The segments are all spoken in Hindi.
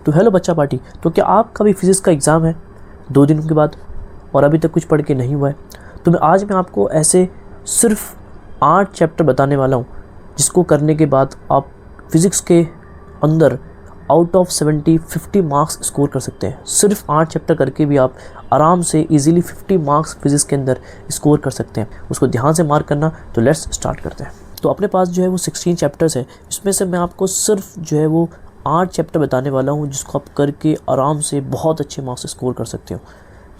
तो हेलो बच्चा पार्टी, तो क्या आपका भी फिज़िक्स का एग्ज़ाम है 2 दिनों के बाद और अभी तक कुछ पढ़ के नहीं हुआ है? तो आज मैं आपको ऐसे सिर्फ 8 चैप्टर बताने वाला हूँ जिसको करने के बाद आप फिज़िक्स के अंदर आउट ऑफ 70 50 मार्क्स स्कोर कर सकते हैं। सिर्फ 8 चैप्टर करके भी आप आराम से इजीली 50 मार्क्स फिज़िक्स के अंदर स्कोर कर सकते हैं। उसको ध्यान से मार्क करना। तो लेट्स स्टार्ट करते हैं। तो अपने पास जो है वो 16 चैप्टर्स हैं, इसमें से मैं आपको सिर्फ जो है वो 8 चैप्टर बताने वाला हूँ जिसको आप करके आराम से बहुत अच्छे मार्क्स स्कोर कर सकते हो।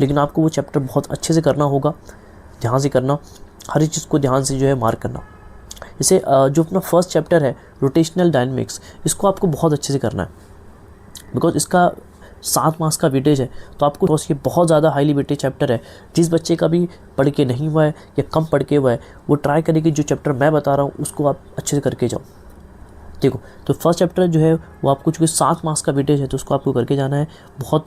लेकिन आपको वो चैप्टर बहुत अच्छे से करना होगा, ध्यान से करना, हर एक चीज़ को ध्यान से जो है मार्क करना। जैसे जो अपना फर्स्ट चैप्टर है रोटेशनल डायनेमिक्स, इसको आपको बहुत अच्छे से करना है बिकॉज इसका 7 मार्क्स का वेटेज है। तो आपको ये बहुत ज़्यादा हाईली वेटेज चैप्टर है। जिस बच्चे का भी पढ़ के नहीं हुआ है या कम पढ़ के हुआ है वो ट्राई करे कि जो चैप्टर मैं बता रहा हूँ उसको आप अच्छे से करके जाओ। देखो, तो फर्स्ट चैप्टर जो है वो आपको चूँकि 7 मार्क्स का वेटेज है तो उसको आपको करके जाना है बहुत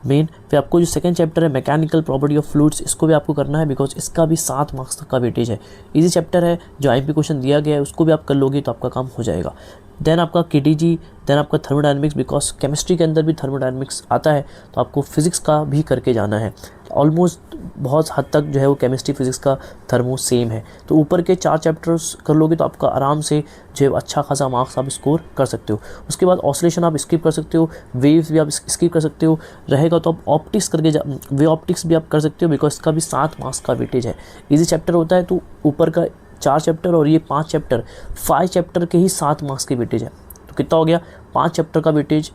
मेन। फिर आपको जो सेकंड चैप्टर है मैकेनिकल प्रॉपर्टी ऑफ फ्लूइड्स, इसको भी आपको करना है बिकॉज इसका भी 7 मार्क्स तक का वेटेज है। इजी चैप्टर है, जो आईएमपी क्वेश्चन दिया गया है उसको भी आप कर लोगे तो आपका काम हो जाएगा। देन आपका केटीजी, देन आपका थर्मोडायनेमिक्स, बिकॉज केमिस्ट्री के अंदर भी थर्मोडायनेमिक्स आता है तो आपको फिज़िक्स का भी करके जाना है। ऑलमोस्ट बहुत हद तक जो है वो केमिस्ट्री फिज़िक्स का थर्मो सेम है। तो ऊपर के 4 चैप्टर्स कर लोगे तो आपका आराम से जो है अच्छा खासा मार्क्स आप स्कोर कर सकते हो। उसके बाद ऑसिलेशन आप स्किप कर सकते हो, वेव्स भी आप स्किप कर सकते हो। रहेगा तो आप ऑप्टिक्स करके वे ऑप्टिक्स भी आप कर सकते हो बिकॉज इसका भी 7 मार्क्स का वेटेज है। इजी चैप्टर होता है तो ऊपर का 4 चैप्टर और ये 5 चैप्टर, 5 चैप्टर के ही 7 मार्क्स के वेटेज है। तो कितना हो गया, 5 चैप्टर का वेटेज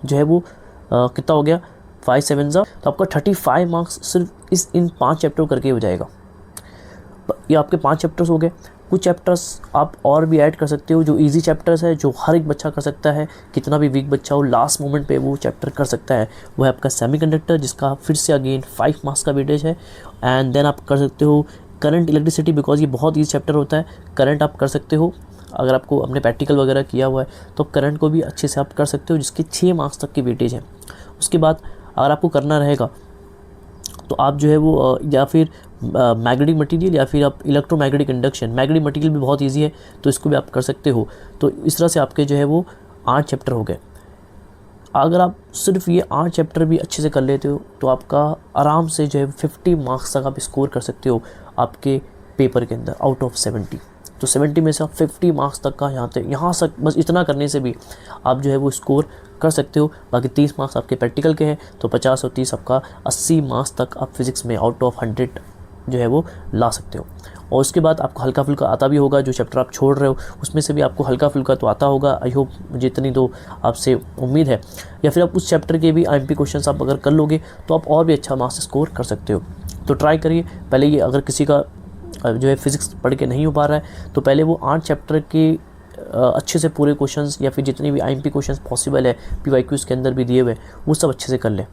जो है वो कितना हो गया, 5 7 जा, तो आपका 35 मार्क्स सिर्फ इन 5 चैप्टर करके हो जाएगा। ये आपके 5 चैप्टर्स हो गए। कुछ चैप्टर्स आप और भी ऐड कर सकते हो जो इजी चैप्टर्स है, जो हर एक बच्चा कर सकता है, कितना भी वीक बच्चा हो लास्ट मोमेंट पे वो चैप्टर कर सकता है। वो है आपका सेमीकंडक्टर, जिसका फिर से अगेन 5 मार्क्स का वेटेज है। एंड देन आप कर सकते हो करंट इलेक्ट्रिसिटी, बिकॉज ये बहुत ईजी चैप्टर होता है। करंट आप कर सकते हो, अगर आपको अपने प्रैक्टिकल वगैरह किया हुआ है तो करंट को भी अच्छे से आप कर सकते हो, जिसके 6 मार्क्स तक की वेटेज है। उसके बाद अगर आपको करना रहेगा तो आप जो है वो या फिर मैग्नेटिक मटेरियल या फिर आप इलेक्ट्रोमैग्नेटिक इंडक्शन, मैग्नेटिक मटेरियल भी बहुत इजी है तो इसको भी आप कर सकते हो। तो इस तरह से आपके जो है वो 8 चैप्टर हो गए। अगर आप सिर्फ ये 8 चैप्टर भी अच्छे से कर लेते हो तो आपका आराम से जो है 50 मार्क्स तक आप स्कोर कर सकते हो आपके पेपर के अंदर आउट ऑफ 70। तो 70 में से आप 50 मार्क्स तक का यहाँ तक बस इतना करने से भी आप जो है वो स्कोर कर सकते हो। बाकी 30 मार्क्स आपके प्रैक्टिकल के हैं तो 50 और 30 आपका 80 मार्क्स तक आप फिज़िक्स में आउट ऑफ 100 जो है वो ला सकते हो। और उसके बाद आपको हल्का फुल्का आता भी होगा, जो चैप्टर आप छोड़ रहे हो उसमें से भी आपको हल्का फुल्का तो आता होगा। आई होप, मुझे इतनी तो आपसे उम्मीद है। या फिर आप उस चैप्टर के भी आईएमपी क्वेश्चंस आप अगर कर लोगे तो आप और भी अच्छा मार्क्स स्कोर कर सकते हो। तो ट्राई करिए। पहले ये अगर किसी का जो है फिज़िक्स पढ़ के नहीं हो पा रहा है तो पहले वो 8 चैप्टर के अच्छे से पूरे क्वेश्चंस या फिर जितने भी आईएमपी क्वेश्चंस पॉसिबल है पीवाईक्यूज़ के अंदर भी दिए हुए वो सब अच्छे से कर लें।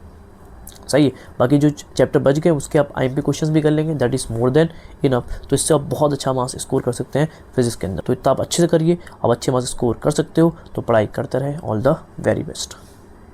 सही है। बाकी जो चैप्टर बच गए उसके आप आईएमपी क्वेश्चंस भी कर लेंगे, that is more than enough. तो इससे आप बहुत अच्छा मार्क्स स्कोर कर सकते हैं फिज़िक्स के अंदर। तो इतना आप अच्छे से करिए, आप अच्छे मार्क्स स्कोर कर सकते हो। तो पढ़ाई करते रहें। All the very best.